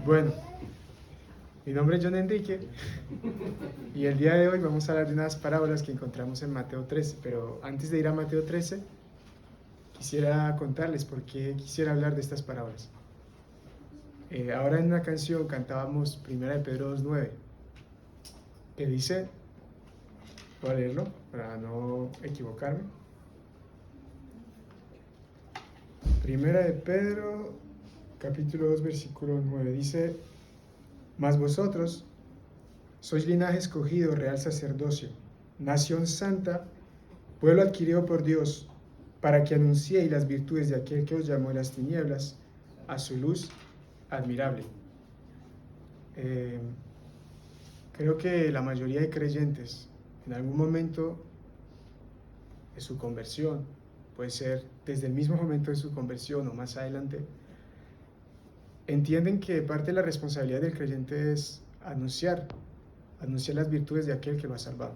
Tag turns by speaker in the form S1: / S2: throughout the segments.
S1: Bueno, mi nombre es John Enrique y el día de hoy vamos a hablar de unas parábolas que encontramos en Mateo 13, pero antes de ir a Mateo 13, quisiera contarles por qué quisiera hablar de estas parábolas. Ahora en una canción cantábamos 1 de Pedro 2:9, que dice, voy a leerlo para no equivocarme. 1 de Pedro, capítulo 2, versículo 9, dice: Mas vosotros sois linaje escogido, real sacerdocio, nación santa, pueblo adquirido por Dios, para que anunciéis las virtudes de aquel que os llamó de las tinieblas a su luz admirable. Creo que la mayoría de creyentes, en algún momento de su conversión, puede ser desde el mismo momento de su conversión o más adelante, entienden que parte de la responsabilidad del creyente es anunciar las virtudes de aquel que lo ha salvado.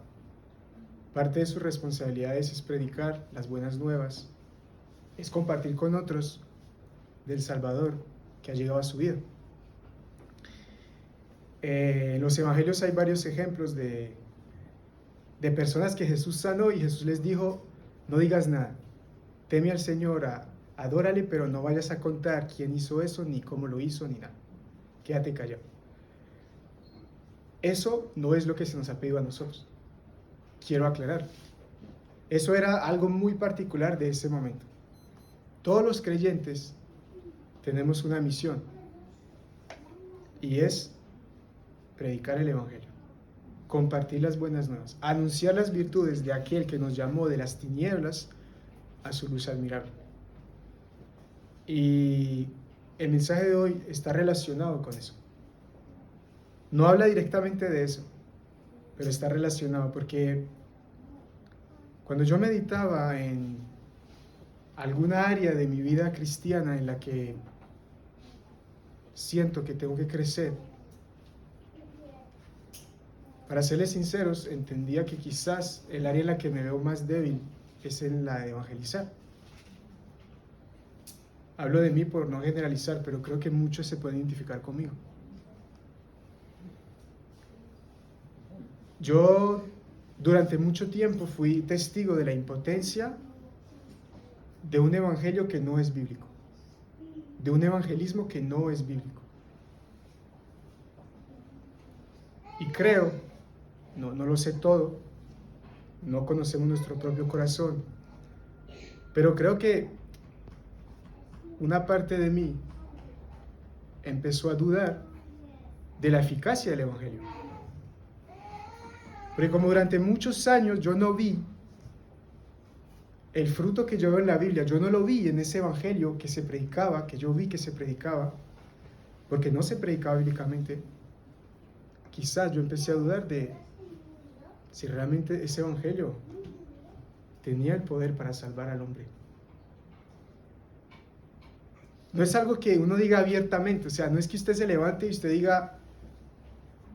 S1: Parte de sus responsabilidades es predicar las buenas nuevas, es compartir con otros del Salvador que ha llegado a su vida. En los evangelios hay varios ejemplos de personas que Jesús sanó y Jesús les dijo: no digas nada, teme al Señor, adórale, pero no vayas a contar quién hizo eso, ni cómo lo hizo, ni nada. Quédate callado. Eso no es lo que se nos ha pedido a nosotros. Quiero aclarar. Eso era algo muy particular de ese momento. Todos los creyentes tenemos una misión y es predicar el Evangelio, compartir las buenas nuevas, anunciar las virtudes de aquel que nos llamó de las tinieblas a su luz admirable. Y el mensaje de hoy está relacionado con eso. No habla directamente de eso, pero está relacionado, porque cuando yo meditaba en alguna área de mi vida cristiana en la que siento que tengo que crecer, para serles sinceros, entendía que quizás el área en la que me veo más débil es en la de evangelizar. Hablo de mí por no generalizar, pero creo que muchos se pueden identificar conmigo. Yo durante mucho tiempo fui testigo de la impotencia de un evangelio que no es bíblico, de un evangelismo que no es bíblico. Y creo, no lo sé todo, no conocemos nuestro propio corazón, pero creo que una parte de mí empezó a dudar de la eficacia del evangelio. Porque como durante muchos años yo no vi el fruto que yo veo en la Biblia, yo no lo vi en ese evangelio que se predicaba, que yo vi que se predicaba, porque no se predicaba bíblicamente, quizás yo empecé a dudar de si realmente ese evangelio tenía el poder para salvar al hombre. No es algo que uno diga abiertamente, o sea, no es que usted se levante y usted diga: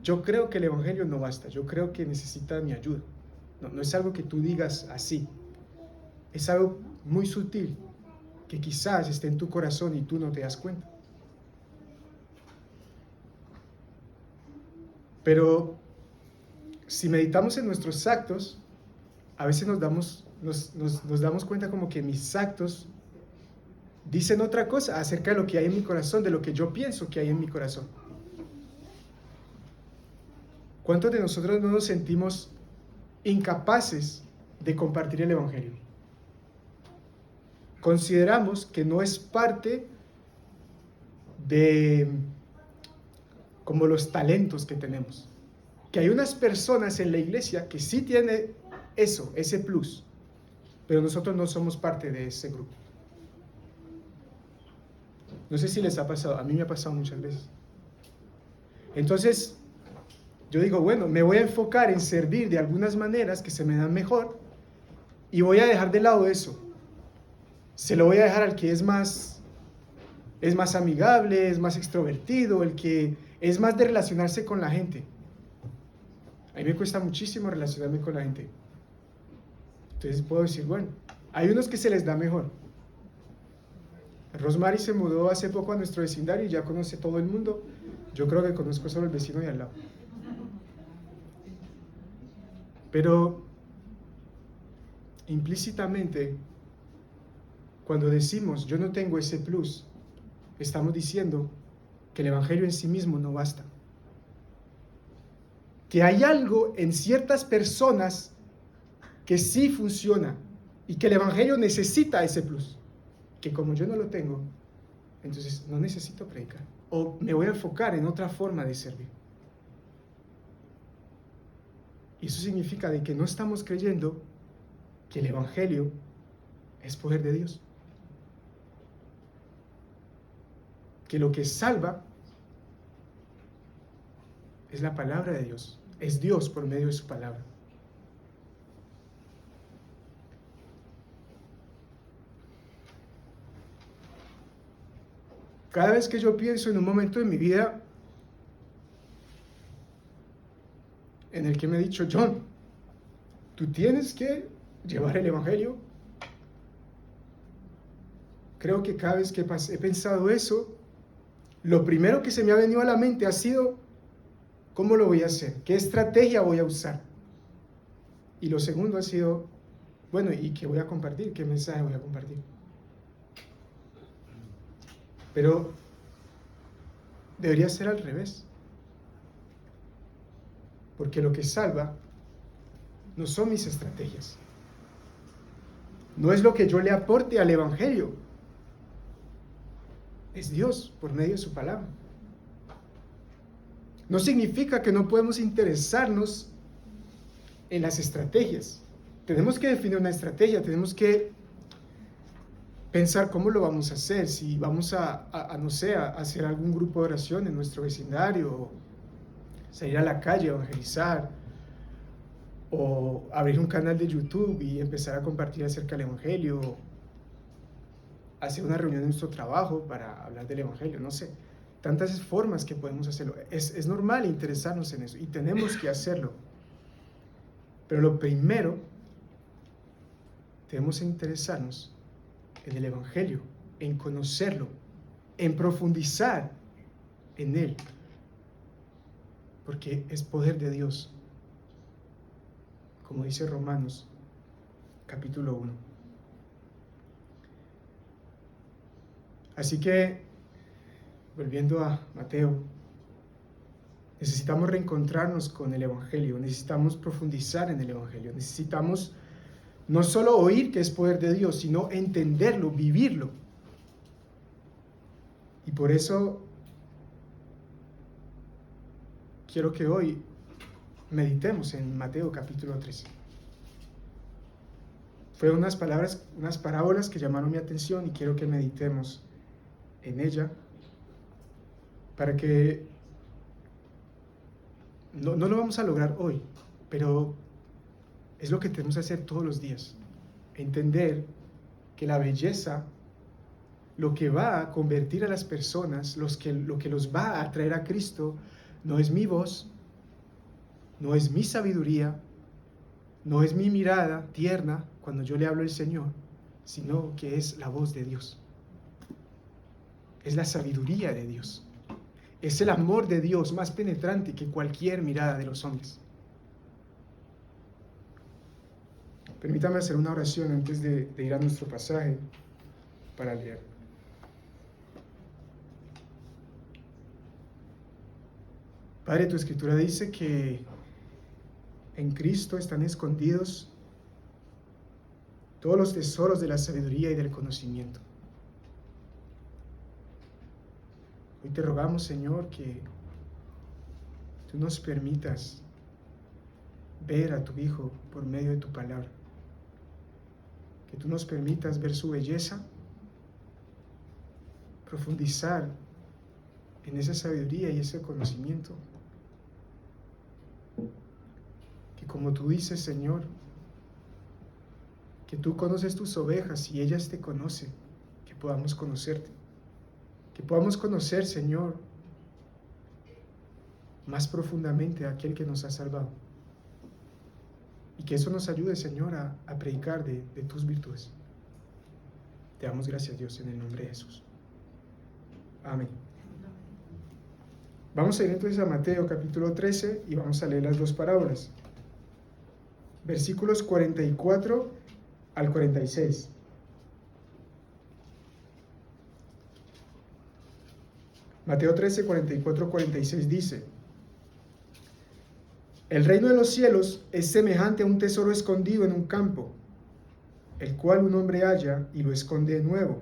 S1: yo creo que el evangelio no basta, yo creo que necesita mi ayuda. No es algo que tú digas así. Es algo muy sutil que quizás esté en tu corazón y tú no te das cuenta. Pero si meditamos en nuestros actos, a veces nos damos cuenta como que mis actos dicen otra cosa acerca de lo que hay en mi corazón, de lo que yo pienso que hay en mi corazón. ¿Cuántos de nosotros no nos sentimos incapaces de compartir el evangelio? Consideramos que no es parte de como los talentos que tenemos. Que hay unas personas en la iglesia que sí tienen eso, ese plus, pero nosotros no somos parte de ese grupo. No sé si les ha pasado, a mí me ha pasado muchas veces. Entonces, yo digo, bueno, me voy a enfocar en servir de algunas maneras que se me dan mejor y voy a dejar de lado eso. Se lo voy a dejar al que es más amigable, es más extrovertido, el que es más de relacionarse con la gente. A mí me cuesta muchísimo relacionarme con la gente. Entonces puedo decir, bueno, hay unos que se les da mejor. Rosemary se mudó hace poco a nuestro vecindario y ya conoce todo el mundo. Yo creo que conozco solo el vecino de al lado. Pero implícitamente, cuando decimos yo no tengo ese plus, estamos diciendo que el Evangelio en sí mismo no basta. Que hay algo en ciertas personas que sí funciona y que el Evangelio necesita ese plus. Que como yo no lo tengo, entonces no necesito predicar. O me voy a enfocar en otra forma de servir. Y eso significa de que no estamos creyendo que el Evangelio es poder de Dios. Que lo que salva es la palabra de Dios. Es Dios por medio de su palabra. Cada vez que yo pienso en un momento de mi vida en el que me he dicho, John, tú tienes que llevar el Evangelio. Creo que cada vez que he pensado eso, lo primero que se me ha venido a la mente ha sido, ¿cómo lo voy a hacer? ¿Qué estrategia voy a usar? Y lo segundo ha sido, bueno, ¿y qué voy a compartir? ¿Qué mensaje voy a compartir? Pero debería ser al revés. Porque lo que salva no son mis estrategias. No es lo que yo le aporte al Evangelio. Es Dios por medio de su palabra. No significa que no podemos interesarnos en las estrategias. Tenemos que definir una estrategia, tenemos que pensar cómo lo vamos a hacer, si vamos no sé, a hacer algún grupo de oración en nuestro vecindario, salir a la calle a evangelizar, o abrir un canal de YouTube y empezar a compartir acerca del Evangelio, hacer una reunión en nuestro trabajo para hablar del Evangelio, no sé. Tantas formas que podemos hacerlo. Es normal interesarnos en eso y tenemos que hacerlo. Pero lo primero, debemos interesarnos en el Evangelio, en conocerlo, en profundizar en él, porque es poder de Dios, como dice Romanos capítulo 1. Así que, volviendo a Mateo, necesitamos reencontrarnos con el Evangelio, necesitamos profundizar en el Evangelio, necesitamos no solo oír que es poder de Dios, sino entenderlo, vivirlo. Y por eso quiero que hoy meditemos en Mateo capítulo 3. Fueron unas parábolas que llamaron mi atención y quiero que meditemos en ella para que no lo vamos a lograr hoy, pero es lo que tenemos que hacer todos los días. Entender que la belleza, lo que va a convertir a las personas, lo que los va a atraer a Cristo, no es mi voz, no es mi sabiduría, no es mi mirada tierna cuando yo le hablo al Señor, sino que es la voz de Dios. Es la sabiduría de Dios. Es el amor de Dios más penetrante que cualquier mirada de los hombres. Permítame hacer una oración antes de ir a nuestro pasaje para leer. Padre, tu escritura dice que en Cristo están escondidos todos los tesoros de la sabiduría y del conocimiento. Hoy te rogamos, Señor, que tú nos permitas ver a tu Hijo por medio de tu palabra. Que tú nos permitas ver su belleza, profundizar en esa sabiduría y ese conocimiento. Que como tú dices, Señor, que tú conoces tus ovejas y ellas te conocen, que podamos conocerte. Que podamos conocer, Señor, más profundamente a aquel que nos ha salvado. Y que eso nos ayude, Señor, a predicar de tus virtudes. Te damos gracias, Dios, en el nombre de Jesús. Amén. Vamos a ir entonces a Mateo capítulo 13 y vamos a leer las dos parábolas. Versículos 44 al 46. Mateo 13, 44, 46 dice: El reino de los cielos es semejante a un tesoro escondido en un campo, el cual un hombre halla y lo esconde de nuevo,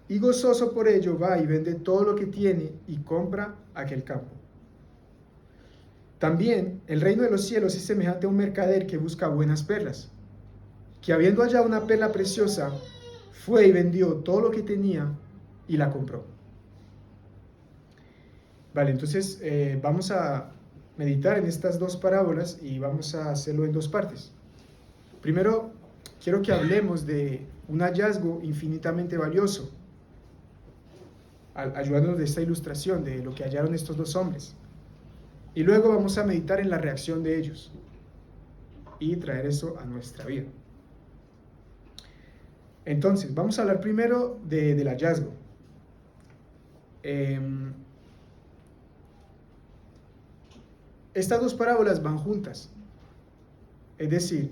S1: y gozoso por ello va y vende todo lo que tiene y compra aquel campo. También el reino de los cielos es semejante a un mercader que busca buenas perlas, que habiendo hallado una perla preciosa, fue y vendió todo lo que tenía y la compró. Vale, entonces vamos a meditar en estas dos parábolas y vamos a hacerlo en dos partes. Primero, quiero que hablemos de un hallazgo infinitamente valioso, ayudándonos de esta ilustración de lo que hallaron estos dos hombres. Y luego vamos a meditar en la reacción de ellos y traer eso a nuestra vida. Entonces, vamos a hablar primero del hallazgo. Estas dos parábolas van juntas. Es decir,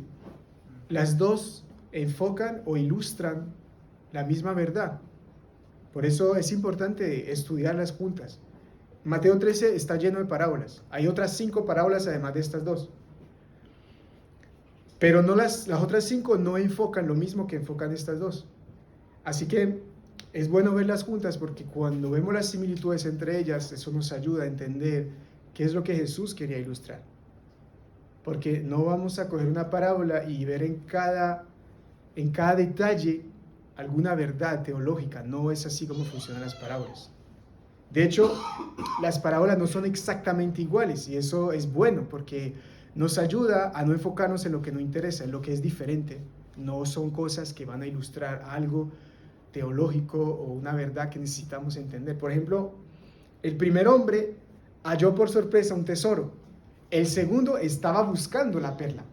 S1: las dos enfocan o ilustran la misma verdad. Por eso es importante estudiarlas juntas. Mateo 13 está lleno de parábolas. Hay otras 5 parábolas además de estas dos. Pero no las otras 5 no enfocan lo mismo que enfocan estas dos. Así que es bueno verlas juntas porque cuando vemos las similitudes entre ellas, eso nos ayuda a entender qué es lo que Jesús quería ilustrar. Porque no vamos a coger una parábola y ver en cada detalle alguna verdad teológica. No es así como funcionan las parábolas. De hecho, las parábolas no son exactamente iguales y eso es bueno porque nos ayuda a no enfocarnos en lo que no interesa, en lo que es diferente. No son cosas que van a ilustrar algo teológico o una verdad que necesitamos entender. Por ejemplo, el primer hombre halló por sorpresa un tesoro. El segundo estaba buscando la perla.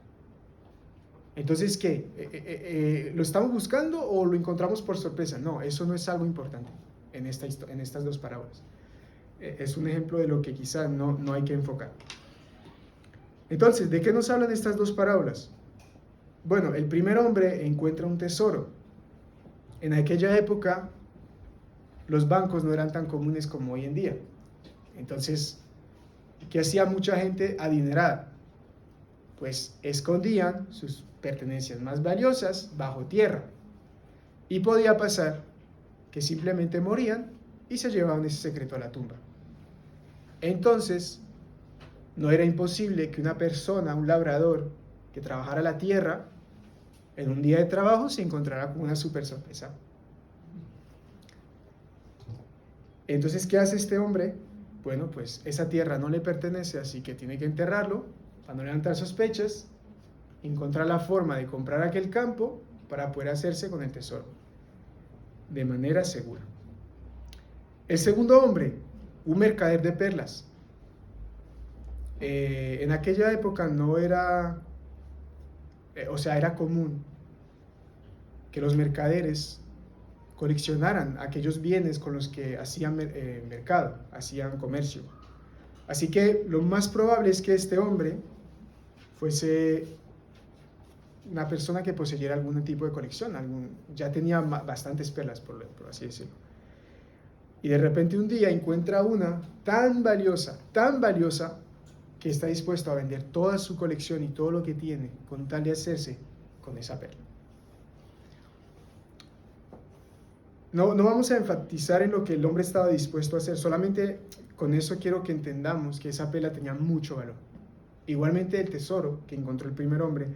S1: Entonces, ¿qué? ¿Lo estamos buscando o lo encontramos por sorpresa? No, eso no es algo importante en estas dos parábolas. Es un ejemplo de lo que quizás no hay que enfocar. Entonces, ¿de qué nos hablan estas dos parábolas? Bueno, el primer hombre encuentra un tesoro. En aquella época, los bancos no eran tan comunes como hoy en día. Entonces, ¿qué hacía mucha gente adinerada? Pues escondían sus pertenencias más valiosas bajo tierra. Y podía pasar que simplemente morían y se llevaban ese secreto a la tumba. Entonces, no era imposible que una persona, un labrador que trabajara la tierra, en un día de trabajo se encontrara con una super sorpresa. Entonces, ¿qué hace este hombre? Bueno, pues esa tierra no le pertenece, así que tiene que enterrarlo para no levantar sospechas, encontrar la forma de comprar aquel campo para poder hacerse con el tesoro de manera segura. El segundo hombre, un mercader de perlas. En aquella época no era, era común que los mercaderes coleccionaran aquellos bienes con los que hacían mercado, hacían comercio. Así que lo más probable es que este hombre fuese una persona que poseyera algún tipo de colección, ya tenía bastantes perlas, por así decirlo. Y de repente un día encuentra una tan valiosa, que está dispuesto a vender toda su colección y todo lo que tiene con tal de hacerse con esa perla. No vamos a enfatizar en lo que el hombre estaba dispuesto a hacer, solamente con eso quiero que entendamos que esa perla tenía mucho valor. Igualmente el tesoro que encontró el primer hombre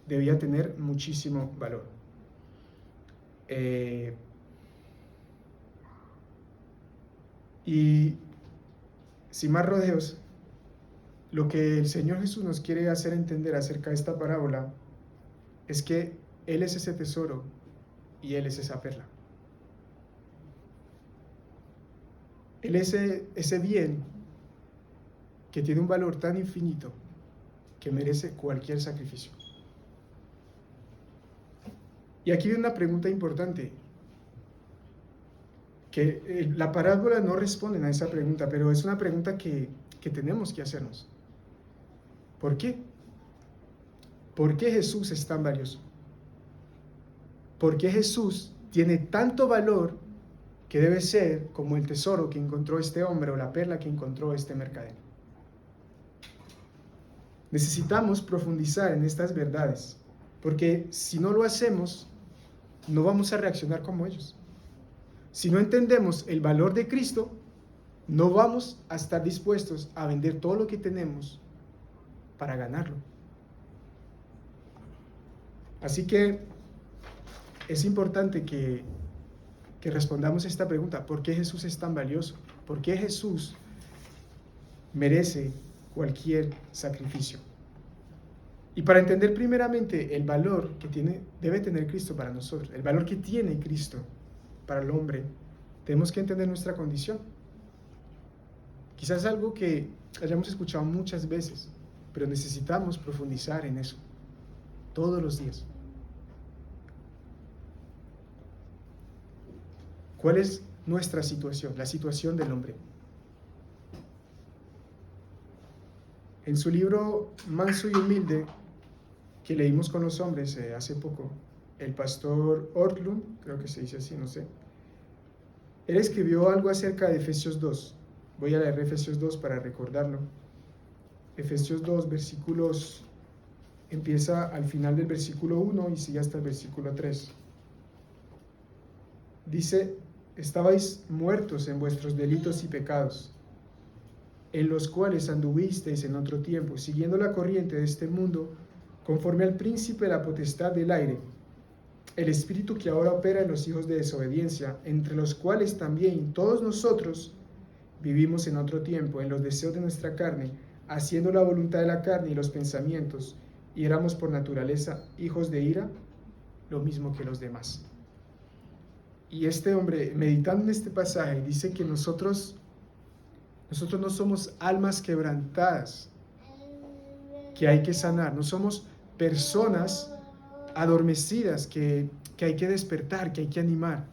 S1: debía tener muchísimo valor. Y sin más rodeos, lo que el Señor Jesús nos quiere hacer entender acerca de esta parábola es que Él es ese tesoro y Él es esa perla. Él es ese bien que tiene un valor tan infinito que merece cualquier sacrificio. Y aquí viene una pregunta importante. la parábola no responde a esa pregunta, pero es una pregunta que tenemos que hacernos. ¿Por qué? ¿Por qué Jesús es tan valioso? ¿Por qué Jesús tiene tanto valor que debe ser como el tesoro que encontró este hombre o la perla que encontró este mercader? Necesitamos profundizar en estas verdades, porque si no lo hacemos, no vamos a reaccionar como ellos. Si no entendemos el valor de Cristo, no vamos a estar dispuestos a vender todo lo que tenemos para ganarlo. Así que es importante que respondamos esta pregunta: ¿por qué Jesús es tan valioso? ¿Por qué Jesús merece cualquier sacrificio? Y para entender primeramente el valor que debe tener Cristo para nosotros, el valor que tiene Cristo para el hombre, tenemos que entender nuestra condición. Quizás algo que hayamos escuchado muchas veces, pero necesitamos profundizar en eso todos los días. ¿Cuál es nuestra situación? La situación del hombre. En su libro Manso y Humilde, que leímos con los hombres hace poco, el pastor Ortlund, creo que se dice así, no sé, él escribió algo acerca de Efesios 2. Voy a leer Efesios 2 para recordarlo. Efesios 2, versículos, empieza al final del versículo 1 y sigue hasta el versículo 3. Dice: estabais muertos en vuestros delitos y pecados, en los cuales anduvisteis en otro tiempo, siguiendo la corriente de este mundo, conforme al príncipe de la potestad del aire, el espíritu que ahora opera en los hijos de desobediencia, entre los cuales también todos nosotros vivimos en otro tiempo, en los deseos de nuestra carne, haciendo la voluntad de la carne y los pensamientos, y éramos por naturaleza hijos de ira, lo mismo que los demás. Y este hombre, meditando en este pasaje, dice que nosotros no somos almas quebrantadas que hay que sanar, no somos personas adormecidas que hay que despertar, que hay que animar.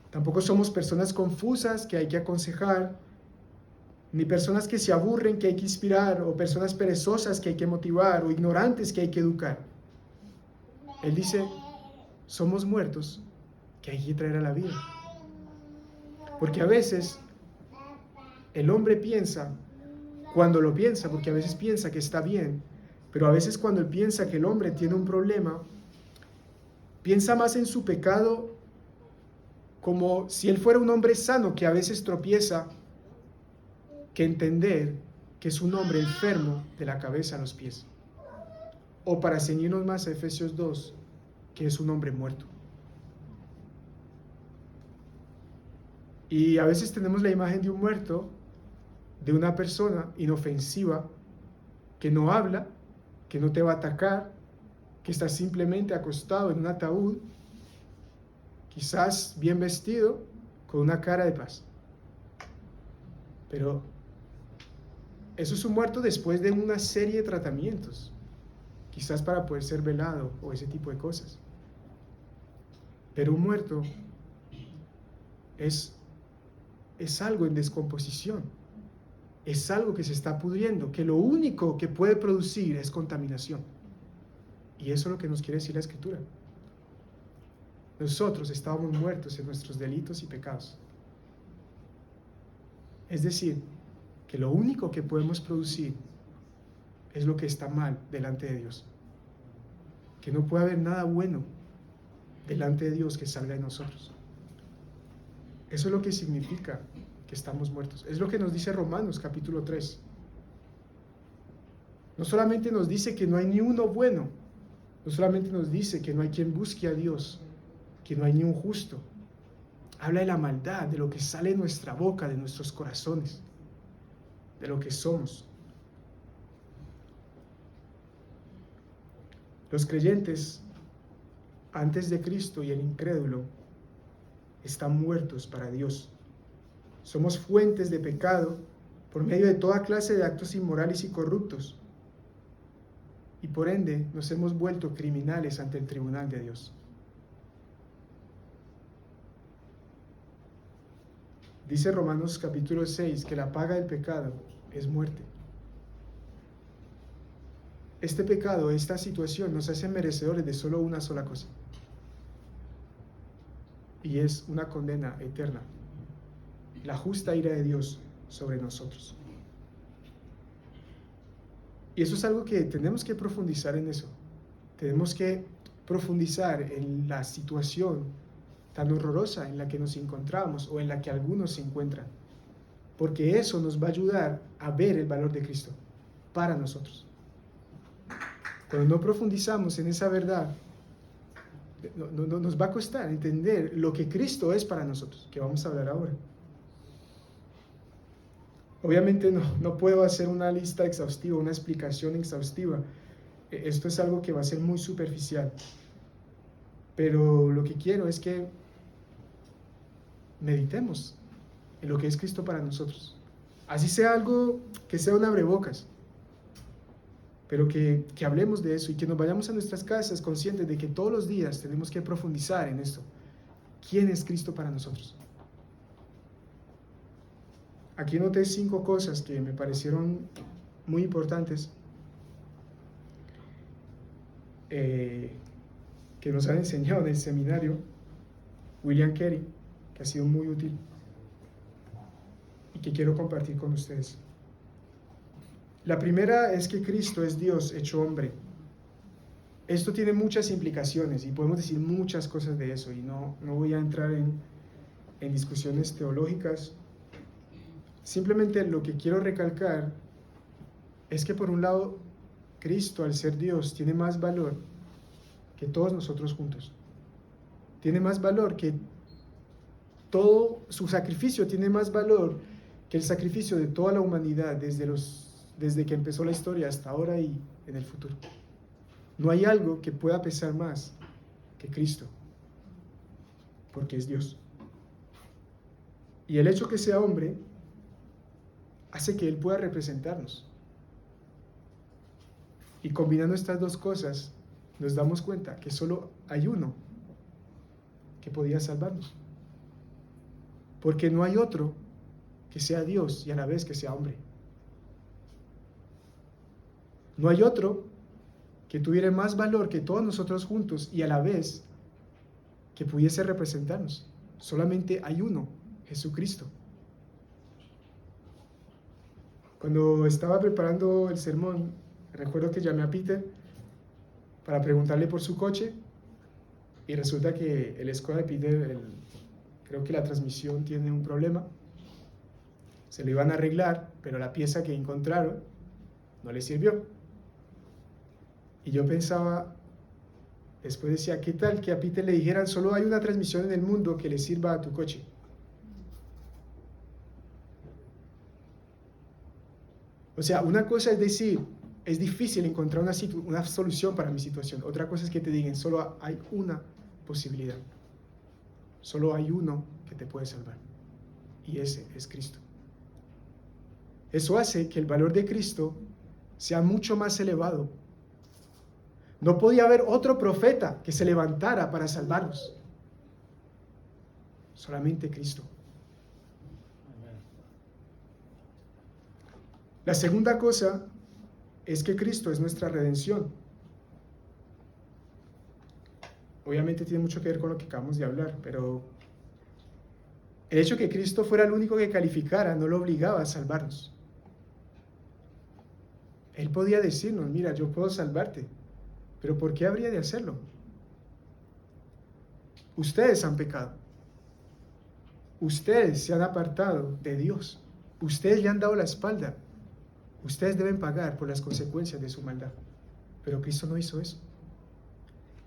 S1: Tampoco somos personas confusas que hay que aconsejar, ni personas que se aburren que hay que inspirar, o personas perezosas que hay que motivar, o ignorantes que hay que educar. Él dice: somos muertos que hay que traer a la vida. Porque a veces el hombre piensa, cuando lo piensa, porque a veces piensa que está bien, pero a veces cuando él piensa que el hombre tiene un problema, piensa más en su pecado como si él fuera un hombre sano que a veces tropieza, que entender que es un hombre enfermo de la cabeza a los pies. O para ceñirnos más a Efesios 2, que es un hombre muerto. Y a veces tenemos la imagen de un muerto, de una persona inofensiva, que no habla, que no te va a atacar, que está simplemente acostado en un ataúd, quizás bien vestido, con una cara de paz. Pero eso es un muerto después de una serie de tratamientos, quizás para poder ser velado o ese tipo de cosas. Pero un muerto es algo en descomposición, es algo que se está pudriendo, que lo único que puede producir es contaminación. Y eso es lo que nos quiere decir la Escritura. Nosotros estábamos muertos en nuestros delitos y pecados. Es decir, que lo único que podemos producir es lo que está mal delante de Dios. Que no puede haber nada bueno delante de Dios que salga de nosotros. Eso es lo que significa que estamos muertos. Es lo que nos dice Romanos capítulo 3. No solamente nos dice que no hay ni uno bueno, no solamente nos dice que no hay quien busque a Dios, que no hay ni un justo. Habla de la maldad, de lo que sale de nuestra boca, de nuestros corazones, de lo que somos. Los creyentes antes de Cristo y el incrédulo están muertos para Dios. Somos fuentes de pecado por medio de toda clase de actos inmorales y corruptos. Y por ende nos hemos vuelto criminales ante el tribunal de Dios. Dice Romanos capítulo 6 que la paga del pecado es muerte. Este pecado, esta situación nos hace merecedores de solo una sola cosa. Y es una condena eterna. La justa ira de Dios sobre nosotros. Y eso es algo que tenemos que profundizar en eso. Tenemos que profundizar en la situación tan horrorosa en la que nos encontramos o en la que algunos se encuentran. Porque eso nos va a ayudar a ver el valor de Cristo para nosotros. Cuando no profundizamos en esa verdad, nos va a costar entender lo que Cristo es para nosotros, que vamos a hablar ahora. Obviamente no puedo hacer una lista exhaustiva, una explicación exhaustiva. Esto es algo que va a ser muy superficial. Pero lo que quiero es que meditemos en lo que es Cristo para nosotros. Así sea algo que sea un abrebocas, pero que hablemos de eso y que nos vayamos a nuestras casas conscientes de que todos los días tenemos que profundizar en esto. ¿Quién es Cristo para nosotros? Aquí noté 5 cosas que me parecieron muy importantes que nos han enseñado en el seminario William Carey, que ha sido muy útil y que quiero compartir con ustedes. La primera es que Cristo es Dios hecho hombre. Esto tiene muchas implicaciones y podemos decir muchas cosas de eso y no voy a entrar en discusiones teológicas. Simplemente lo que quiero recalcar es que por un lado Cristo, al ser Dios, tiene más valor que todos nosotros juntos. Tiene más valor que todo su sacrificio, tiene más valor que el sacrificio de toda la humanidad desde que empezó la historia hasta ahora y en el futuro. No hay algo que pueda pesar más que Cristo, porque es Dios. Y el hecho que sea hombre hace que Él pueda representarnos. Y combinando estas dos cosas, nos damos cuenta que solo hay uno que podía salvarnos. Porque no hay otro que sea Dios y a la vez que sea hombre. No hay otro que tuviera más valor que todos nosotros juntos y a la vez que pudiese representarnos. Solamente hay uno, Jesucristo. Cuando estaba preparando el sermón, recuerdo que llamé a Peter para preguntarle por su coche y resulta que el Skoda de Peter, creo que la transmisión tiene un problema. Se lo iban a arreglar, pero la pieza que encontraron no le sirvió. Y yo pensaba, después decía, ¿qué tal que a Peter le dijeran solo hay una transmisión en el mundo que le sirva a tu coche? O sea, una cosa es decir, es difícil encontrar una solución para mi situación. Otra cosa es que te digan, solo hay una posibilidad. Solo hay uno que te puede salvar. Y ese es Cristo. Eso hace que el valor de Cristo sea mucho más elevado. No podía haber otro profeta que se levantara para salvarnos. Solamente Cristo. La segunda cosa es que Cristo es nuestra redención. Obviamente tiene mucho que ver con lo que acabamos de hablar, pero el hecho de que Cristo fuera el único que calificara no lo obligaba a salvarnos. Él podía decirnos, mira, yo puedo salvarte, pero ¿por qué habría de hacerlo? Ustedes han pecado. Ustedes se han apartado de Dios. Ustedes le han dado la espalda. Ustedes deben pagar por las consecuencias de su maldad. Pero Cristo no hizo eso.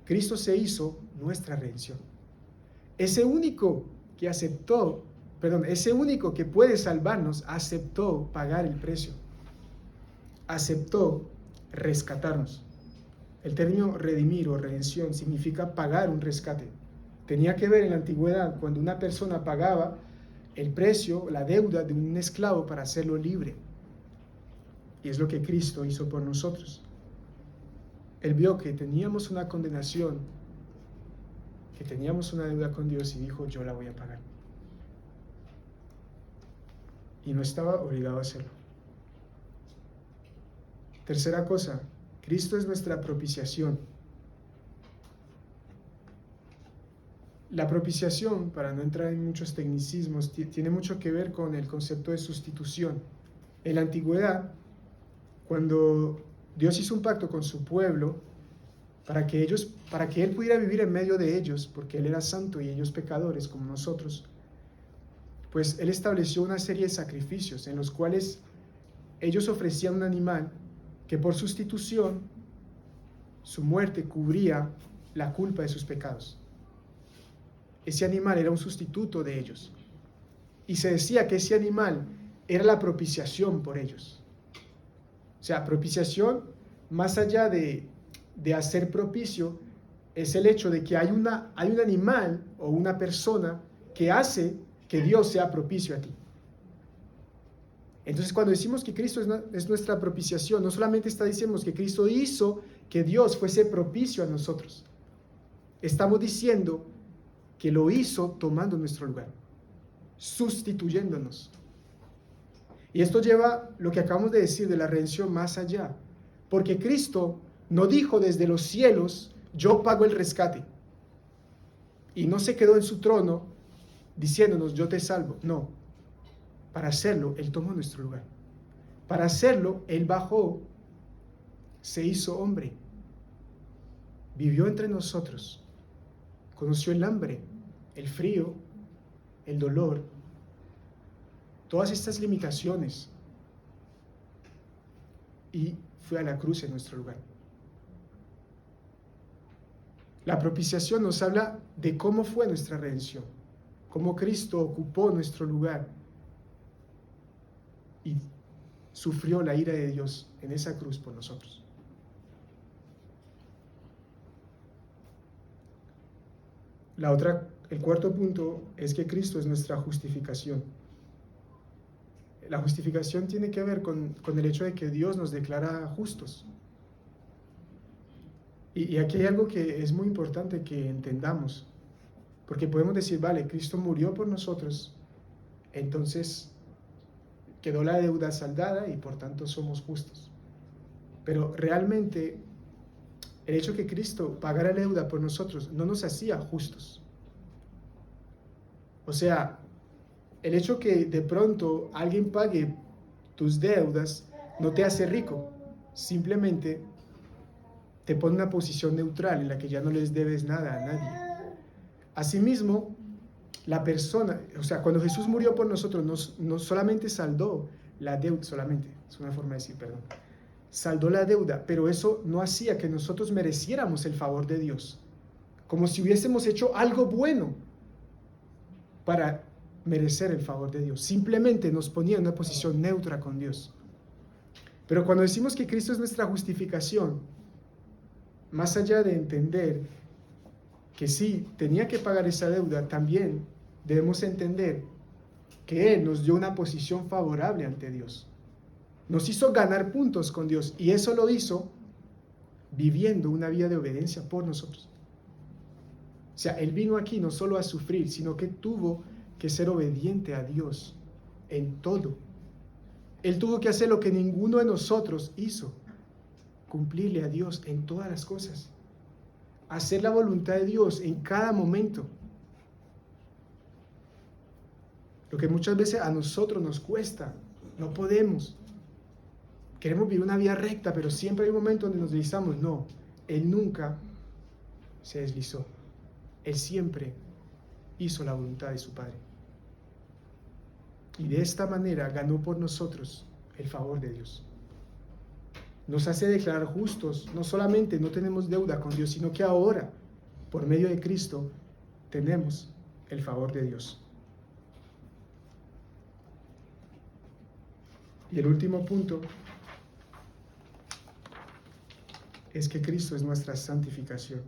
S1: Cristo se hizo nuestra redención. Ese único que puede salvarnos, aceptó pagar el precio. Aceptó rescatarnos. El término redimir o redención significa pagar un rescate. Tenía que ver en la antigüedad cuando una persona pagaba el precio, la deuda de un esclavo para hacerlo libre. Y es lo que Cristo hizo por nosotros. Él vio que teníamos una condenación, que teníamos una deuda con Dios y dijo, yo la voy a pagar. y no estaba obligado a hacerlo. Tercera cosa, Cristo es nuestra propiciación. La propiciación, para no entrar en muchos tecnicismos, tiene mucho que ver con el concepto de sustitución. En la antigüedad, cuando Dios hizo un pacto con su pueblo para que Él pudiera vivir en medio de ellos, porque Él era santo y ellos pecadores como nosotros, pues Él estableció una serie de sacrificios en los cuales ellos ofrecían un animal que por sustitución, su muerte cubría la culpa de sus pecados. Ese animal era un sustituto de ellos. Y se decía que ese animal era la propiciación por ellos. O sea, propiciación, más allá de hacer propicio, es el hecho de que hay un animal o una persona que hace que Dios sea propicio a ti. Entonces, cuando decimos que Cristo es nuestra propiciación, no solamente está diciendo que Cristo hizo que Dios fuese propicio a nosotros. Estamos diciendo que lo hizo tomando nuestro lugar, sustituyéndonos. Y esto lleva lo que acabamos de decir de la redención más allá, porque Cristo no dijo desde los cielos, yo pago el rescate, y no se quedó en su trono diciéndonos, yo te salvo. No, para hacerlo, Él tomó nuestro lugar. Para hacerlo, Él bajó, se hizo hombre, vivió entre nosotros, conoció el hambre, el frío, el dolor, todas estas limitaciones, y fue a la cruz en nuestro lugar. La propiciación nos habla de cómo fue nuestra redención, cómo Cristo ocupó nuestro lugar y sufrió la ira de Dios en esa cruz por nosotros. El cuarto punto es que Cristo es nuestra justificación. La justificación tiene que ver con el hecho de que Dios nos declara justos. Y aquí hay algo que es muy importante que entendamos, porque podemos decir, vale, Cristo murió por nosotros, entonces quedó la deuda saldada y por tanto somos justos. Pero realmente el hecho de que Cristo pagara la deuda por nosotros no nos hacía justos. O sea, el hecho que de pronto alguien pague tus deudas no te hace rico, simplemente te pone en una posición neutral en la que ya no les debes nada a nadie. Asimismo, la persona, o sea, cuando Jesús murió por nosotros, no solamente saldó la deuda, solamente, es una forma de decir, perdón, saldó la deuda, pero eso no hacía que nosotros mereciéramos el favor de Dios, como si hubiésemos hecho algo bueno para merecer el favor de Dios. Simplemente nos ponía en una posición neutra con Dios. Pero cuando decimos que Cristo es nuestra justificación, más allá de entender que sí, tenía que pagar esa deuda, también debemos entender que Él nos dio una posición favorable ante Dios. Nos hizo ganar puntos con Dios, y eso lo hizo viviendo una vida de obediencia por nosotros. O sea, Él vino aquí no solo a sufrir, sino que tuvo que ser obediente a Dios en todo. Él tuvo que hacer lo que ninguno de nosotros hizo, cumplirle a Dios en todas las cosas, hacer la voluntad de Dios en cada momento. Lo que muchas veces a nosotros nos cuesta, no podemos. Queremos vivir una vida recta, pero siempre hay un momento donde nos deslizamos. No, Él nunca se deslizó. Él siempre hizo la voluntad de su Padre. Y de esta manera ganó por nosotros el favor de Dios. Nos hace declarar justos. No solamente no tenemos deuda con Dios, sino que ahora, por medio de Cristo, tenemos el favor de Dios. Y el último punto es que Cristo es nuestra santificación.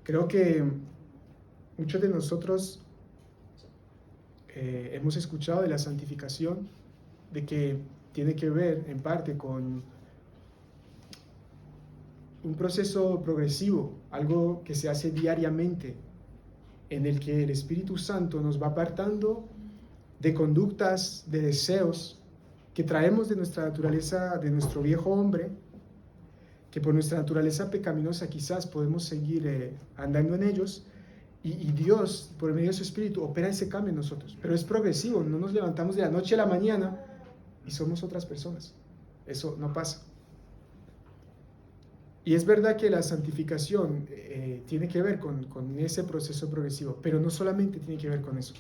S1: Creo que muchos de nosotros hemos escuchado de la santificación, de que tiene que ver en parte con un proceso progresivo, algo que se hace diariamente, en el que el Espíritu Santo nos va apartando de conductas, de deseos que traemos de nuestra naturaleza, de nuestro viejo hombre, que por nuestra naturaleza pecaminosa quizás podemos seguir andando en ellos, y Dios, por medio de su Espíritu, opera ese cambio en nosotros. Pero es progresivo, no nos levantamos de la noche a la mañana y somos otras personas. Eso no pasa. Y es verdad que la santificación tiene que ver con ese proceso progresivo, pero no solamente tiene que ver con eso.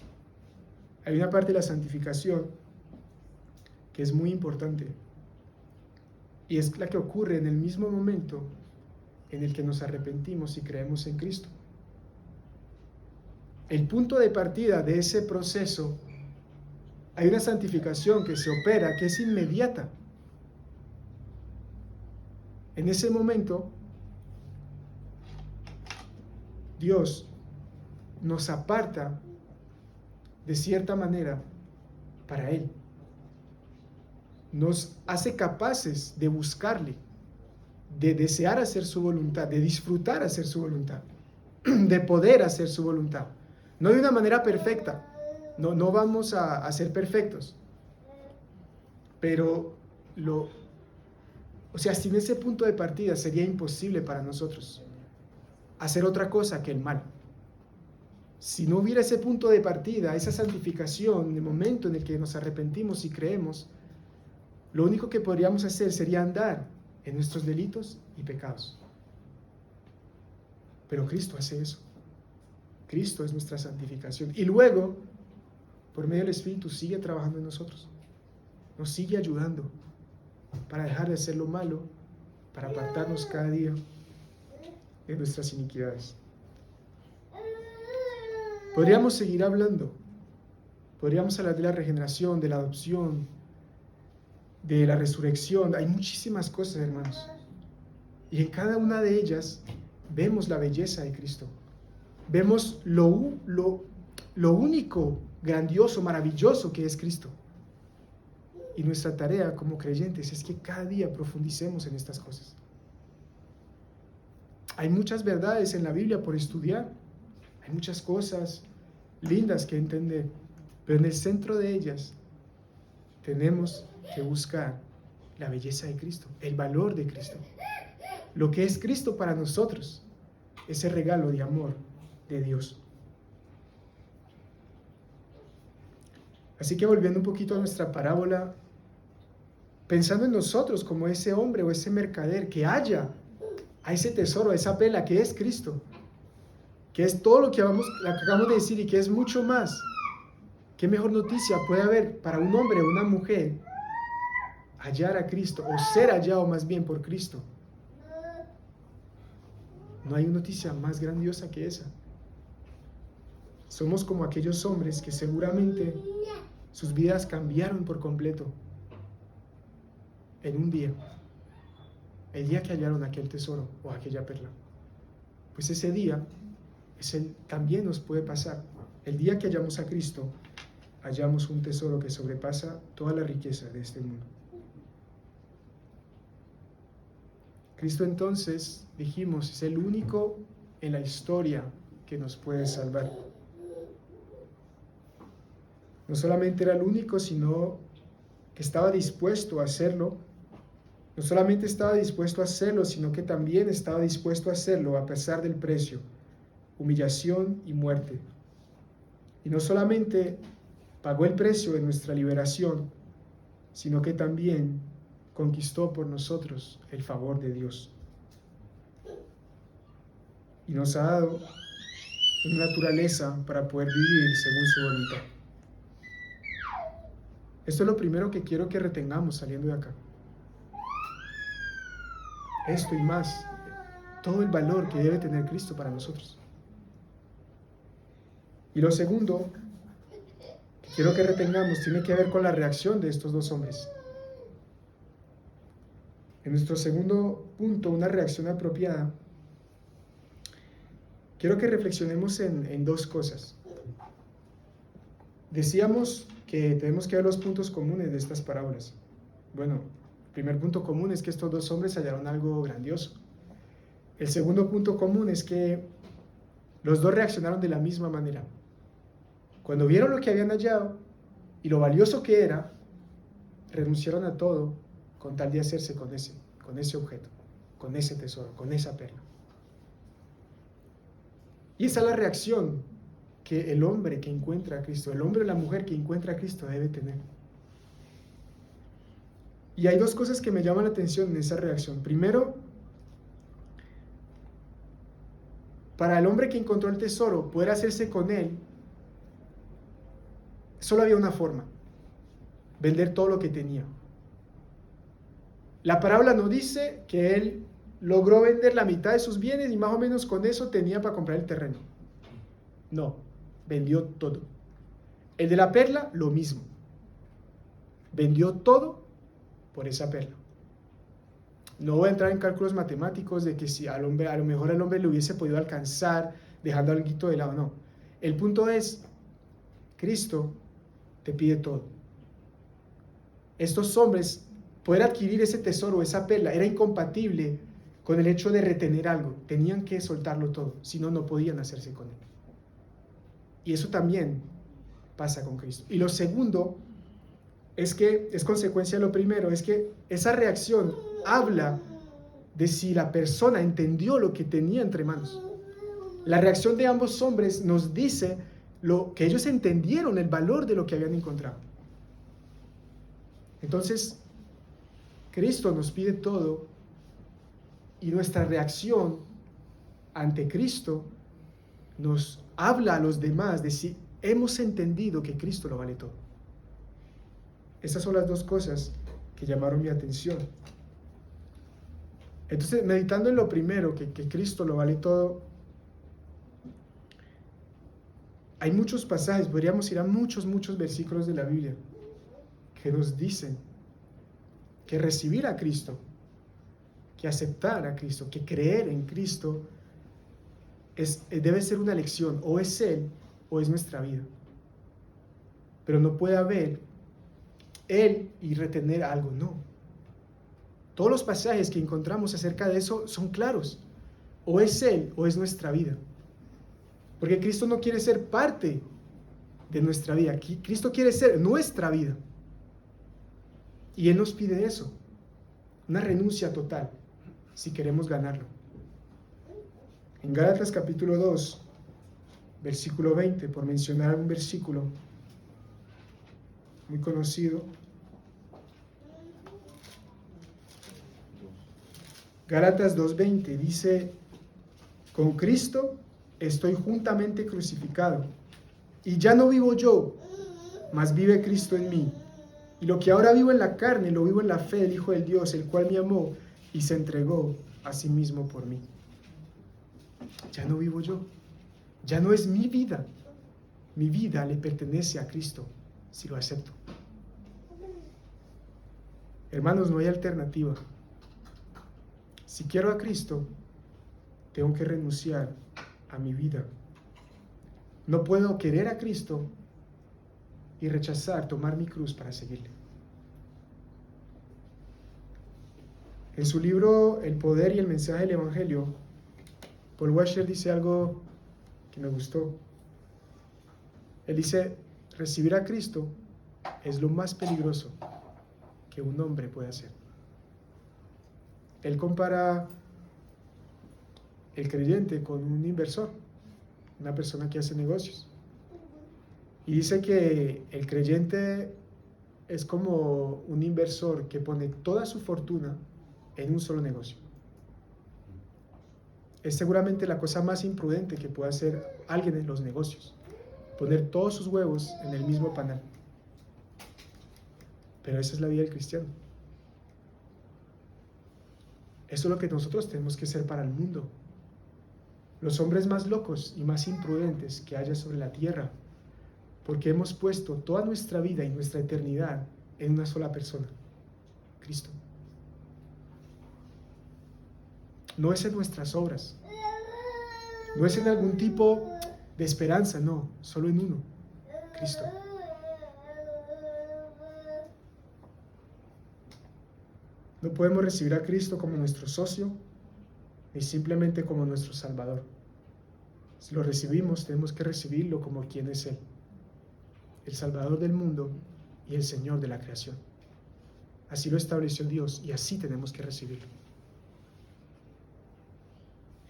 S1: Hay una parte de la santificación que es muy importante, y es la que ocurre en el mismo momento en el que nos arrepentimos y creemos en Cristo. El punto de partida de ese proceso, hay una santificación que se opera, que es inmediata. En ese momento, Dios nos aparta de cierta manera para Él. Nos hace capaces de buscarle, de desear hacer su voluntad, de disfrutar hacer su voluntad, de poder hacer su voluntad. No de una manera perfecta, no vamos a ser perfectos, pero sin ese punto de partida sería imposible para nosotros hacer otra cosa que el mal. Si no hubiera ese punto de partida, esa santificación, en el momento en el que nos arrepentimos y creemos, lo único que podríamos hacer sería andar en nuestros delitos y pecados. Pero Cristo hace eso. Cristo es nuestra santificación. Y luego, por medio del Espíritu, sigue trabajando en nosotros. Nos sigue ayudando para dejar de hacer lo malo, para apartarnos cada día de nuestras iniquidades. Podríamos seguir hablando. Podríamos hablar de la regeneración, de la adopción, de la resurrección. Hay muchísimas cosas, hermanos. Y en cada una de ellas vemos la belleza de Cristo. Vemos lo único, grandioso, maravilloso que es Cristo. Y nuestra tarea como creyentes es que cada día profundicemos en estas cosas. Hay muchas verdades en la Biblia por estudiar. Hay muchas cosas lindas que entender. Pero en el centro de ellas tenemos que buscar la belleza de Cristo, el valor de Cristo, lo que es Cristo para nosotros, ese regalo de amor de Dios. Así que volviendo un poquito a nuestra parábola, pensando en nosotros como ese hombre o ese mercader que halla a ese tesoro, a esa perla que es Cristo, que es todo lo que acabamos de decir y que es mucho más. ¿Qué mejor noticia puede haber para un hombre o una mujer hallar a Cristo o ser hallado más bien por Cristo? No hay noticia más grandiosa que esa. Somos como aquellos hombres que seguramente sus vidas cambiaron por completo en un día, el día que hallaron aquel tesoro o aquella perla. Pues ese día también nos puede pasar. El día que hallamos a Cristo, hallamos un tesoro que sobrepasa toda la riqueza de este mundo. Cristo entonces, dijimos, es el único en la historia que nos puede salvar. No solamente era el único, sino que estaba dispuesto a hacerlo. No solamente estaba dispuesto a hacerlo, sino que también estaba dispuesto a hacerlo a pesar del precio, humillación y muerte. Y no solamente pagó el precio de nuestra liberación, sino que también conquistó por nosotros el favor de Dios. Y nos ha dado una naturaleza para poder vivir según su voluntad. Esto es lo primero que quiero que retengamos saliendo de acá. Esto y más, todo el valor que debe tener Cristo para nosotros. Y lo segundo que quiero que retengamos tiene que ver con la reacción de estos dos hombres. En nuestro segundo punto, una reacción apropiada, quiero que reflexionemos en dos cosas. Decíamos que tenemos que ver los puntos comunes de estas parábolas. Bueno, el primer punto común es que estos dos hombres hallaron algo grandioso. El segundo punto común es que los dos reaccionaron de la misma manera. Cuando vieron lo que habían hallado, y lo valioso que era, renunciaron a todo con tal de hacerse con ese objeto, con ese tesoro, con esa perla. Y esa es la reacción que el hombre que encuentra a Cristo, el hombre o la mujer que encuentra a Cristo debe tener. Y hay dos cosas que me llaman la atención en esa reacción. Primero, para el hombre que encontró el tesoro, poder hacerse con él, solo había una forma: vender todo lo que tenía. La parábola no dice que él logró vender la mitad de sus bienes y más o menos con eso tenía para comprar el terreno. No, vendió todo. El de la perla, lo mismo. Vendió todo por esa perla. No voy a entrar en cálculos matemáticos de que si a lo mejor al hombre le hubiese podido alcanzar dejando algo de lado, no. El punto es, Cristo te pide todo. Estos hombres, poder adquirir ese tesoro, esa perla, era incompatible con el hecho de retener algo. Tenían que soltarlo todo, si no, no podían hacerse con él. Y eso también pasa con Cristo. Y lo segundo es que es consecuencia de lo primero, es que esa reacción habla de si la persona entendió lo que tenía entre manos. La reacción de ambos hombres nos dice que ellos entendieron el valor de lo que habían encontrado. Entonces, Cristo nos pide todo y nuestra reacción ante Cristo nos habla a los demás de si hemos entendido que Cristo lo vale todo. Estas son las dos cosas que llamaron mi atención. Entonces, meditando en lo primero, que Cristo lo vale todo, hay muchos pasajes, podríamos ir a muchos versículos de la Biblia que nos dicen que recibir a Cristo, que aceptar a Cristo, que creer en Cristo debe ser una elección, o es Él o es nuestra vida. Pero no puede haber Él y retener algo, no. Todos los pasajes que encontramos acerca de eso son claros. O es Él o es nuestra vida. Porque Cristo no quiere ser parte de nuestra vida. Cristo quiere ser nuestra vida. Y Él nos pide eso. Una renuncia total, si queremos ganarlo. En Gálatas capítulo 2, versículo 20, por mencionar un versículo muy conocido. Gálatas 2:20 dice: con Cristo estoy juntamente crucificado, y ya no vivo yo, mas vive Cristo en mí. Y lo que ahora vivo en la carne, lo vivo en la fe del Hijo del Dios, el cual me amó y se entregó a sí mismo por mí. Ya no vivo yo, ya no es mi vida. Mi vida le pertenece a Cristo, si lo acepto. Hermanos, no hay alternativa. Si quiero a Cristo, tengo que renunciar a mi vida. No puedo querer a Cristo y rechazar tomar mi cruz para seguirle. En su libro El poder y el mensaje del Evangelio, Paul Washer dice algo que me gustó. Él dice: recibir a Cristo es lo más peligroso que un hombre puede hacer. Él compara el creyente con un inversor, una persona que hace negocios. Y dice que el creyente es como un inversor que pone toda su fortuna en un solo negocio. Es seguramente la cosa más imprudente que puede hacer alguien en los negocios, poner todos sus huevos en el mismo panal. Pero esa es la vida del cristiano. Eso es lo que nosotros tenemos que ser para el mundo. Los hombres más locos y más imprudentes que haya sobre la tierra, porque hemos puesto toda nuestra vida y nuestra eternidad en una sola persona, Cristo. No es en nuestras obras, no es en algún tipo de esperanza, no, solo en uno, Cristo. No podemos recibir a Cristo como nuestro socio, ni simplemente como nuestro Salvador. Si lo recibimos, tenemos que recibirlo como quien es Él, el Salvador del mundo y el Señor de la creación. Así lo estableció Dios y así tenemos que recibirlo.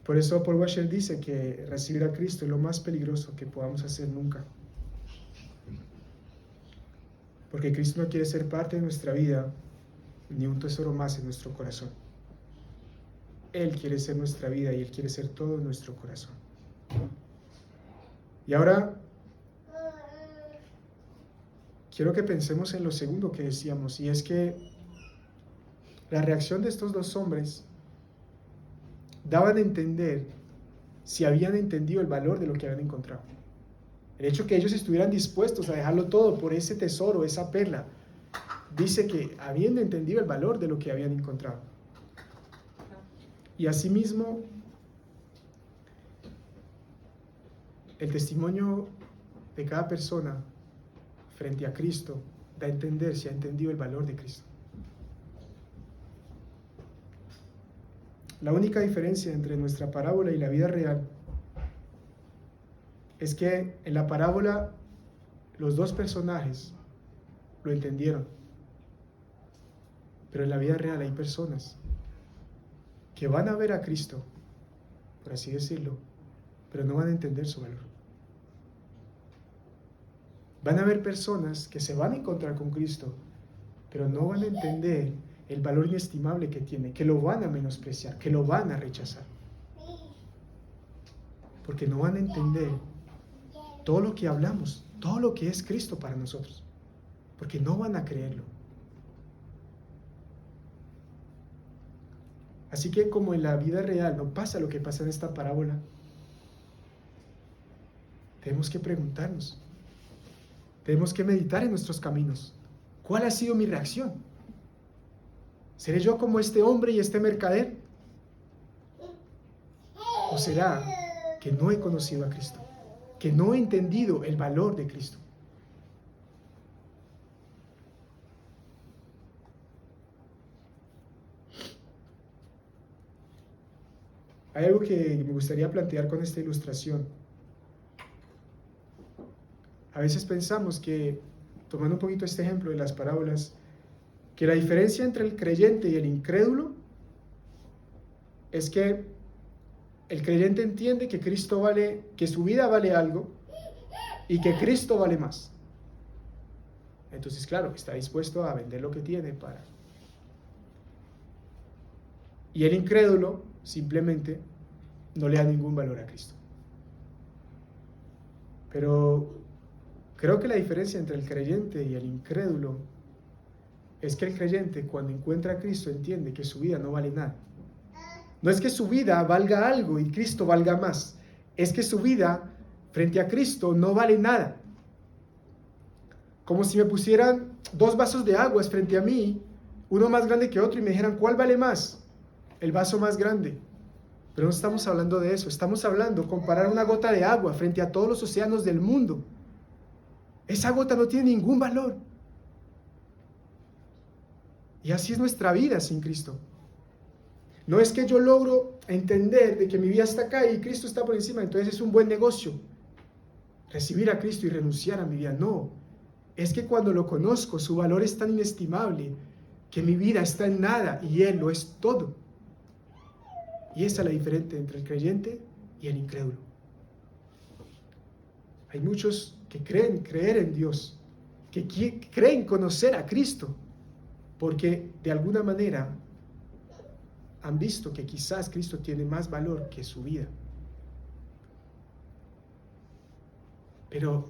S1: Por eso Paul Washer dice que recibir a Cristo es lo más peligroso que podamos hacer nunca. Porque Cristo no quiere ser parte de nuestra vida ni un tesoro más en nuestro corazón. Él quiere ser nuestra vida y Él quiere ser todo en nuestro corazón. Y ahora quiero que pensemos en lo segundo que decíamos, y es que la reacción de estos dos hombres daban a entender si habían entendido el valor de lo que habían encontrado. El hecho que ellos estuvieran dispuestos a dejarlo todo por ese tesoro, esa perla, dice que habían entendido el valor de lo que habían encontrado. Y asimismo, el testimonio de cada persona frente a Cristo da a entender si ha entendido el valor de Cristo. La única diferencia entre nuestra parábola y la vida real es que en la parábola los dos personajes lo entendieron, pero en la vida real hay personas que van a ver a Cristo, por así decirlo, pero no van a entender su valor. Van a haber personas que se van a encontrar con Cristo, pero no van a entender el valor inestimable que tiene, que lo van a menospreciar, que lo van a rechazar. Porque no van a entender todo lo que hablamos, todo lo que es Cristo para nosotros, porque no van a creerlo. Así que como en la vida real no pasa lo que pasa en esta parábola, tenemos que preguntarnos, tenemos que meditar en nuestros caminos. ¿Cuál ha sido mi reacción? ¿Seré yo como este hombre y este mercader? ¿O será que no he conocido a Cristo? Que no he entendido el valor de Cristo. Hay algo que me gustaría plantear con esta ilustración. A veces pensamos que, tomando un poquito este ejemplo de las parábolas, que la diferencia entre el creyente y el incrédulo es que el creyente entiende que Cristo vale, que su vida vale algo y que Cristo vale más. Entonces, claro, está dispuesto a vender lo que tiene para... Y el incrédulo simplemente no le da ningún valor a Cristo. Pero creo que la diferencia entre el creyente y el incrédulo es que el creyente, cuando encuentra a Cristo, entiende que su vida no vale nada. No es que su vida valga algo y Cristo valga más. Es que su vida frente a Cristo no vale nada. Como si me pusieran dos vasos de aguas frente a mí, uno más grande que otro, y me dijeran, ¿cuál vale más? El vaso más grande. Pero no estamos hablando de eso. Estamos hablando de comparar una gota de agua frente a todos los océanos del mundo. Esa gota no tiene ningún valor. Y así es nuestra vida sin Cristo. No es que yo logro entender de que mi vida está acá y Cristo está por encima, entonces es un buen negocio recibir a Cristo y renunciar a mi vida. No, es que cuando lo conozco, su valor es tan inestimable que mi vida está en nada y Él lo es todo. Y esa es la diferencia entre el creyente y el incrédulo. Hay muchos que creen creer en Dios, que creen conocer a Cristo, porque de alguna manera han visto que quizás Cristo tiene más valor que su vida. Pero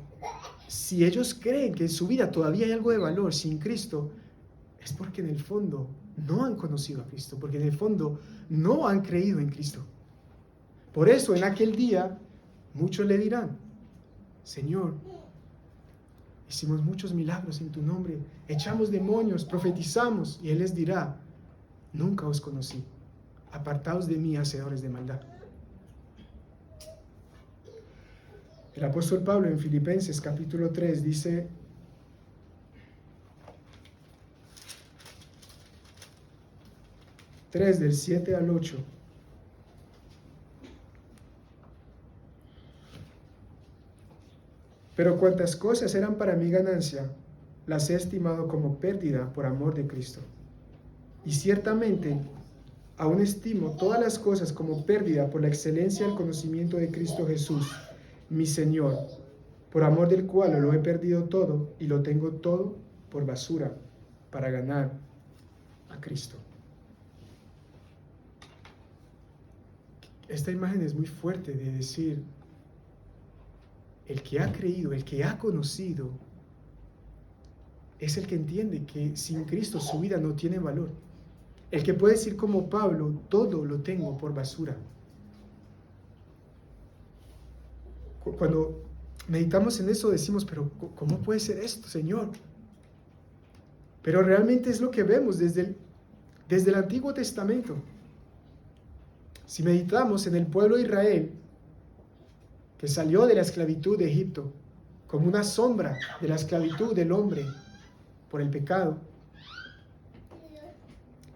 S1: si ellos creen que en su vida todavía hay algo de valor sin Cristo, es porque en el fondo no han conocido a Cristo, porque en el fondo no han creído en Cristo. Por eso en aquel día muchos le dirán, Señor, hicimos muchos milagros en tu nombre, echamos demonios, profetizamos, y Él les dirá, nunca os conocí, apartaos de mí, hacedores de maldad. El apóstol Pablo en Filipenses capítulo 3 dice, del 7 al 8. Pero cuantas cosas eran para mi ganancia, las he estimado como pérdida por amor de Cristo. Y ciertamente, aún estimo todas las cosas como pérdida por la excelencia del conocimiento de Cristo Jesús, mi Señor, por amor del cual lo he perdido todo y lo tengo todo por basura para ganar a Cristo. Esta imagen es muy fuerte de decir, el que ha creído, el que ha conocido, es el que entiende que sin Cristo su vida no tiene valor. El que puede decir como Pablo, todo lo tengo por basura. Cuando meditamos en eso decimos, pero ¿cómo puede ser esto, Señor? Pero realmente es lo que vemos desde el Antiguo Testamento. Si meditamos en el pueblo de Israel, que salió de la esclavitud de Egipto, como una sombra de la esclavitud del hombre por el pecado,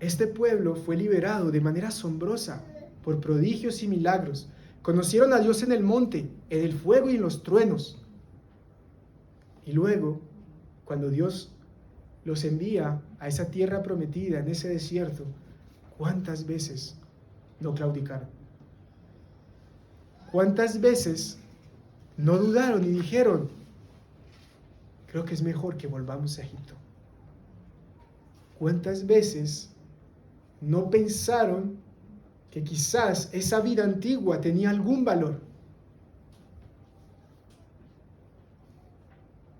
S1: este pueblo fue liberado de manera asombrosa por prodigios y milagros. Conocieron a Dios en el monte, en el fuego y en los truenos. Y luego, cuando Dios los envía a esa tierra prometida, en ese desierto, ¿cuántas veces no claudicaron? ¿Cuántas veces no dudaron y dijeron, creo que es mejor que volvamos a Egipto? ¿Cuántas veces no pensaron que quizás esa vida antigua tenía algún valor?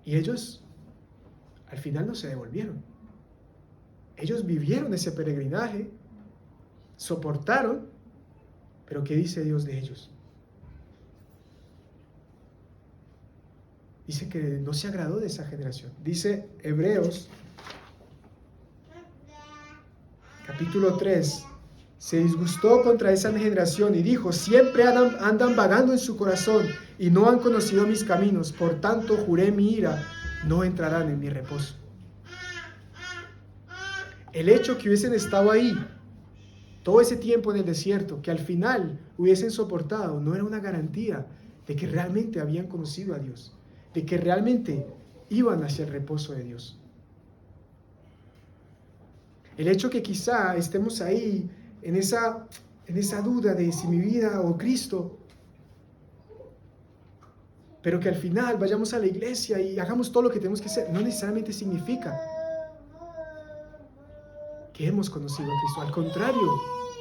S1: Y ellos al final no se devolvieron. Ellos vivieron ese peregrinaje, soportaron, pero ¿qué dice Dios de ellos? Dice que no se agradó de esa generación. Dice Hebreos, capítulo 3, se disgustó contra esa generación y dijo, siempre andan vagando en su corazón y no han conocido mis caminos, por tanto juré mi ira, no entrarán en mi reposo. El hecho que hubiesen estado ahí todo ese tiempo en el desierto, que al final hubiesen soportado, no era una garantía de que realmente habían conocido a Dios, de que realmente iban hacia el reposo de Dios. El hecho que quizá estemos ahí en esa duda de si mi vida o Cristo, pero que al final vayamos a la iglesia y hagamos todo lo que tenemos que hacer, no necesariamente significa que hemos conocido a Cristo. Al contrario,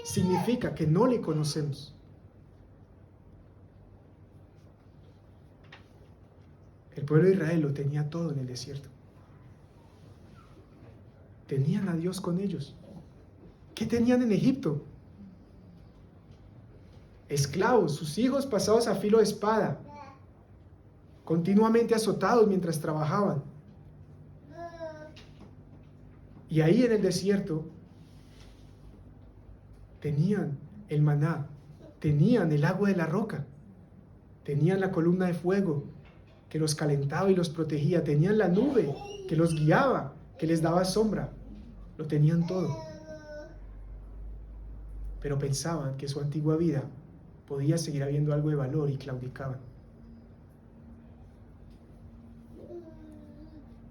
S1: significa que no le conocemos. El pueblo de Israel lo tenía todo en el desierto. Tenían a Dios con ellos. ¿Qué tenían en Egipto? Esclavos, sus hijos pasados a filo de espada, continuamente azotados mientras trabajaban. Y ahí en el desierto tenían el maná, tenían el agua de la roca, tenían la columna de fuego que los calentaba y los protegía, tenían la nube que los guiaba, que les daba sombra, lo tenían todo. Pero pensaban que su antigua vida podía seguir habiendo algo de valor y claudicaban.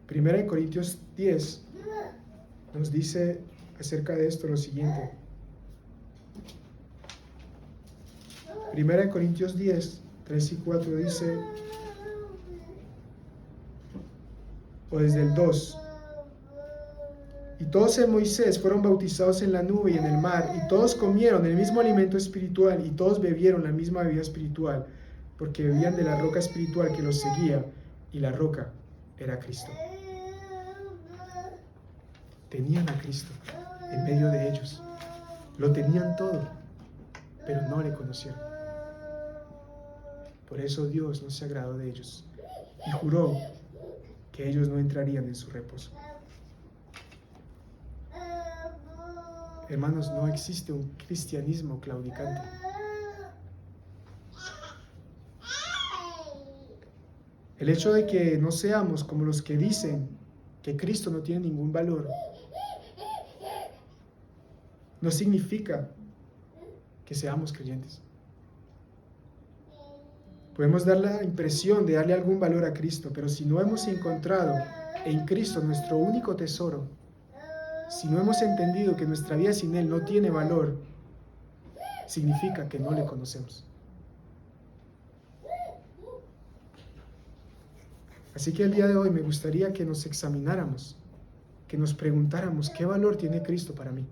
S1: Primera de Corintios 10 nos dice acerca de esto lo siguiente. Primera de Corintios 10, 3 y 4 dice, o desde el 2, y todos en Moisés fueron bautizados en la nube y en el mar, y todos comieron el mismo alimento espiritual, y todos bebieron la misma bebida espiritual, porque bebían de la roca espiritual que los seguía, y la roca era Cristo. Tenían a Cristo en medio de ellos, lo tenían todo, pero no le conocieron. Por eso Dios no se agradó de ellos y juró que ellos no entrarían en su reposo. Hermanos, no existe un cristianismo claudicante. El hecho de que no seamos como los que dicen que Cristo no tiene ningún valor no significa que seamos creyentes. Podemos dar la impresión de darle algún valor a Cristo, pero si no hemos encontrado en Cristo, nuestro único tesoro, si no hemos entendido que nuestra vida sin Él no tiene valor, significa que no le conocemos. Así que el día de hoy me gustaría que nos examináramos, que nos preguntáramos qué valor tiene Cristo para mí.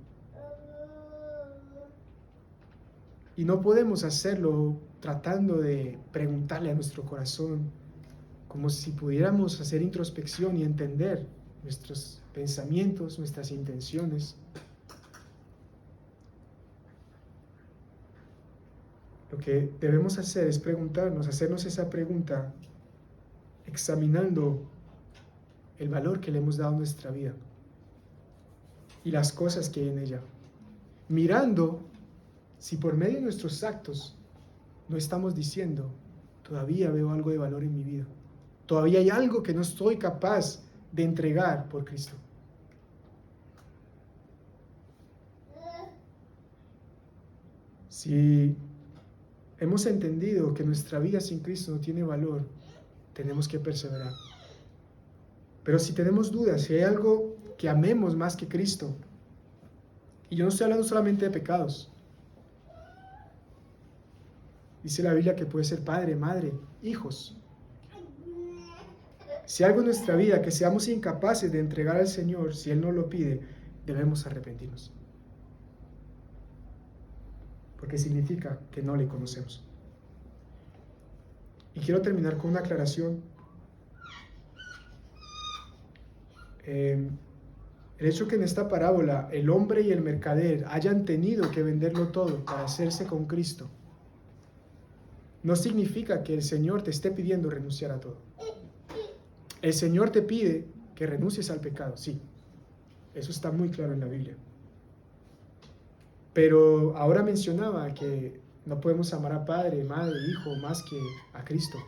S1: Y no podemos hacerlo tratando de preguntarle a nuestro corazón, como si pudiéramos hacer introspección y entender nuestros pensamientos, nuestras intenciones. Lo que debemos hacer es preguntarnos, hacernos esa pregunta, examinando el valor que le hemos dado a nuestra vida y las cosas que hay en ella, mirando si por medio de nuestros actos no estamos diciendo, todavía veo algo de valor en mi vida, todavía hay algo que no estoy capaz de entregar por Cristo. Si hemos entendido que nuestra vida sin Cristo no tiene valor, tenemos que perseverar. Pero si tenemos dudas, si hay algo que amemos más que Cristo, y yo no estoy hablando solamente de pecados, dice la Biblia que puede ser padre, madre, hijos. Si algo en nuestra vida que seamos incapaces de entregar al Señor, si Él nos lo pide, debemos arrepentirnos. Porque significa que no le conocemos. Y quiero terminar con una aclaración. El hecho que en esta parábola el hombre y el mercader hayan tenido que venderlo todo para hacerse con Cristo, no significa que el Señor te esté pidiendo renunciar a todo. El Señor te pide que renuncies al pecado, sí. Eso está muy claro en la Biblia. Pero ahora mencionaba que no podemos amar a padre, madre, hijo más que a Cristo.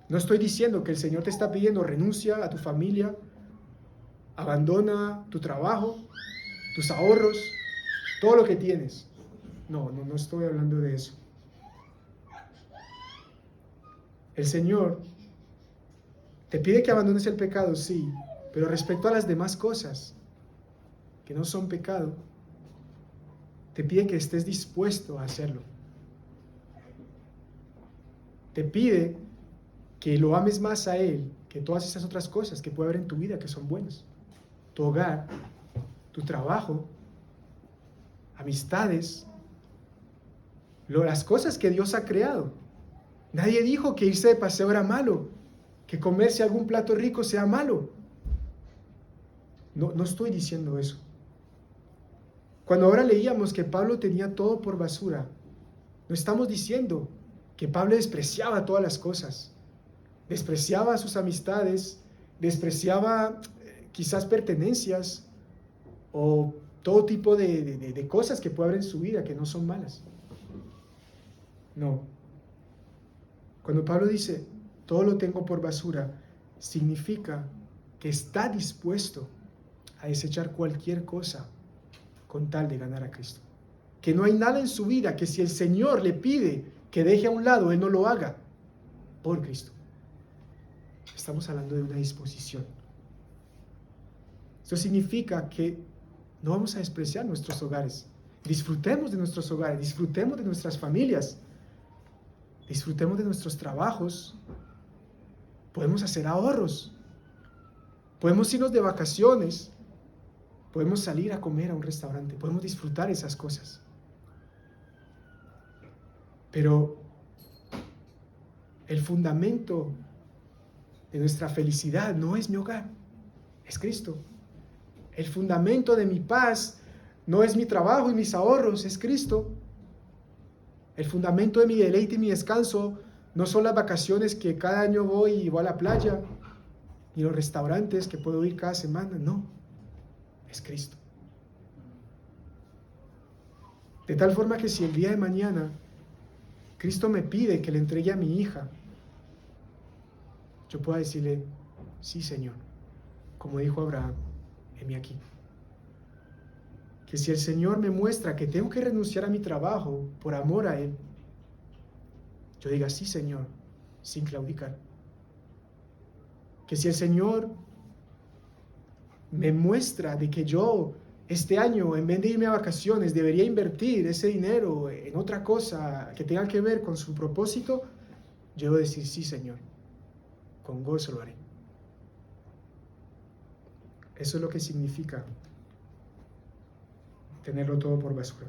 S1: No estoy diciendo que el Señor te está pidiendo renuncia a tu familia, abandona tu trabajo, tus ahorros, todo lo que tienes. No estoy hablando de eso. El Señor te pide que abandones el pecado, sí, pero respecto a las demás cosas que no son pecado, te pide que estés dispuesto a hacerlo. Te pide que lo ames más a Él que todas esas otras cosas que puede haber en tu vida que son buenas. Tu hogar, tu trabajo, amistades, las cosas que Dios ha creado. Nadie dijo que irse de paseo era malo, que comerse algún plato rico sea malo. No estoy diciendo eso. Cuando ahora leíamos que Pablo tenía todo por basura, no estamos diciendo que Pablo despreciaba todas las cosas, despreciaba sus amistades, despreciaba quizás pertenencias o todo tipo de cosas que puede haber en su vida que no son malas. No. Cuando Pablo dice, todo lo tengo por basura, significa que está dispuesto a desechar cualquier cosa con tal de ganar a Cristo. Que no hay nada en su vida que si el Señor le pide que deje a un lado, Él no lo haga por Cristo. Estamos hablando de una disposición. Esto significa que no vamos a despreciar nuestros hogares. Disfrutemos de nuestros hogares, disfrutemos de nuestras familias, disfrutemos de nuestros trabajos. Podemos hacer ahorros, podemos irnos de vacaciones, podemos salir a comer a un restaurante, podemos disfrutar esas cosas. Pero el fundamento de nuestra felicidad no es mi hogar, es Cristo. El fundamento de mi paz no es mi trabajo y mis ahorros, es Cristo. El fundamento de mi deleite y mi descanso no son las vacaciones que cada año voy a la playa, ni los restaurantes que puedo ir cada semana, no, es Cristo. De tal forma que si el día de mañana Cristo me pide que le entregue a mi hija, yo pueda decirle, sí, Señor, como dijo Abraham, heme aquí. Que si el Señor me muestra que tengo que renunciar a mi trabajo por amor a Él, yo diga, sí, Señor, sin claudicar. Que si el Señor me muestra de que yo este año, en vez de irme a vacaciones, debería invertir ese dinero en otra cosa que tenga que ver con su propósito, yo debo decir, sí, Señor, con gozo lo haré. Eso es lo que significa tenerlo todo por basura.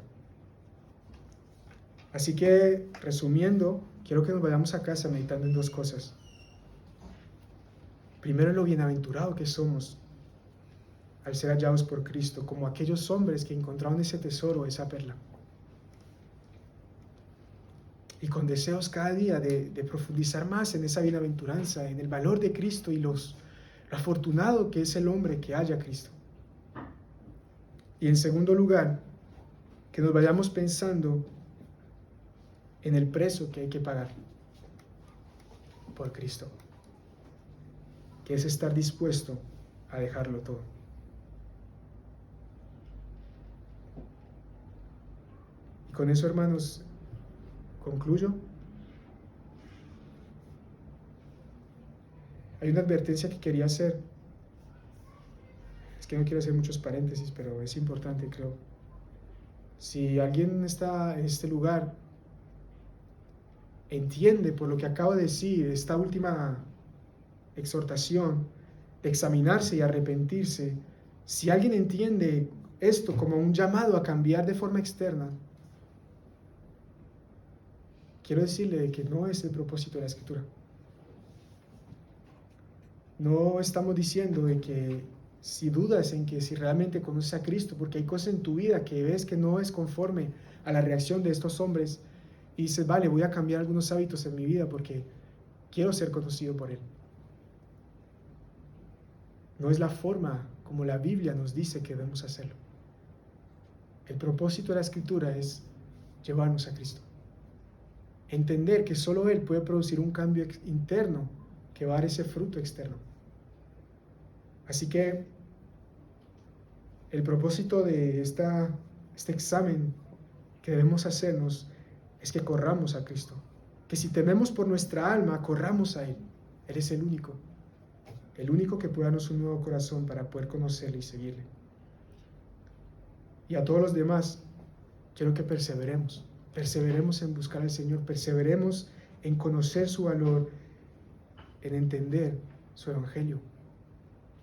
S1: Así que, resumiendo, quiero que nos vayamos a casa meditando en dos cosas. Primero, en lo bienaventurado que somos al ser hallados por Cristo, como aquellos hombres que encontraron ese tesoro, esa perla. Y con deseos cada día de profundizar más en esa bienaventuranza, en el valor de Cristo y lo afortunado que es el hombre que halla a Cristo. Y en segundo lugar, que nos vayamos pensando en el precio que hay que pagar por Cristo, que es estar dispuesto a dejarlo todo. Y con eso, hermanos, concluyo. Hay una advertencia que quería hacer. Es que no quiero hacer muchos paréntesis, pero es importante, creo. Si alguien está en este lugar, entiende por lo que acabo de decir, esta última exhortación de examinarse y arrepentirse, si alguien entiende esto como un llamado a cambiar de forma externa, quiero decirle que no es el propósito de la Escritura. No estamos diciendo de que si dudas en que si realmente conoces a Cristo, porque hay cosas en tu vida que ves que no es conforme a la reacción de estos hombres, y dices, vale, voy a cambiar algunos hábitos en mi vida porque quiero ser conocido por Él. No es la forma como la Biblia nos dice que debemos hacerlo. El propósito de la Escritura es llevarnos a Cristo. Entender que solo Él puede producir un cambio interno que va a dar ese fruto externo. Así que el propósito de este examen que debemos hacernos es que corramos a Cristo. Que si tememos por nuestra alma, corramos a Él. Él es el único que puede darnos un nuevo corazón para poder conocerle y seguirle. Y a todos los demás, quiero que perseveremos en buscar al Señor, perseveremos en conocer su valor, en entender su evangelio,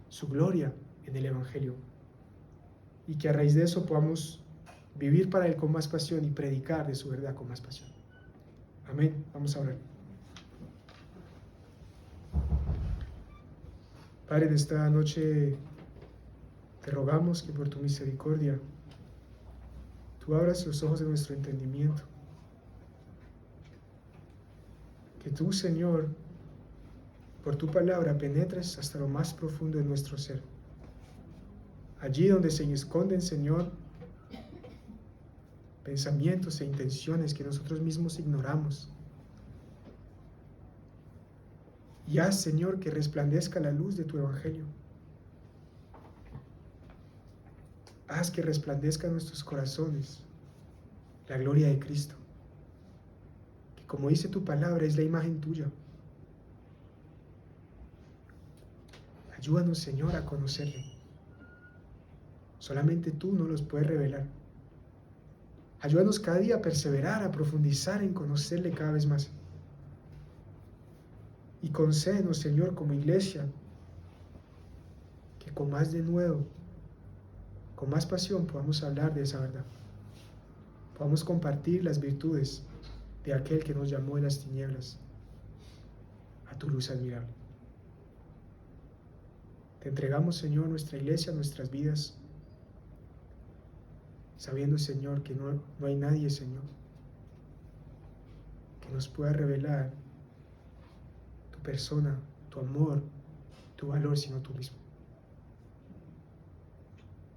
S1: su gloria en el evangelio, y que a raíz de eso podamos vivir para Él con más pasión y predicar de su verdad con más pasión. Amén. Vamos a orar. Padre, en esta noche te rogamos que por tu misericordia tú abras los ojos de nuestro entendimiento. Que tú, Señor, por tu palabra penetres hasta lo más profundo de nuestro ser. Allí donde se esconden, Señor, pensamientos e intenciones que nosotros mismos ignoramos. Y haz, Señor, que resplandezca la luz de tu evangelio. Haz que resplandezca en nuestros corazones la gloria de Cristo, que como dice tu palabra es la imagen tuya. Ayúdanos, Señor, a conocerle. Solamente tú nos los puedes revelar. Ayúdanos cada día a perseverar, a profundizar en conocerle cada vez más. Y concédenos, Señor, como iglesia, que con más denuedo, con más pasión podamos hablar de esa verdad. Podamos compartir las virtudes de aquel que nos llamó de las tinieblas a tu luz admirable. Te entregamos, Señor, nuestra iglesia, nuestras vidas, sabiendo, Señor, que no hay nadie, Señor, que nos pueda revelar tu persona, tu amor, tu valor, sino tú mismo.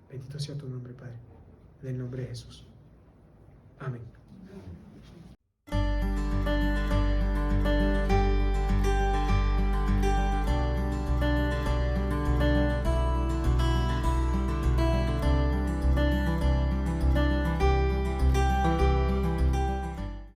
S1: Bendito sea tu nombre, Padre, en el nombre de Jesús. Amén.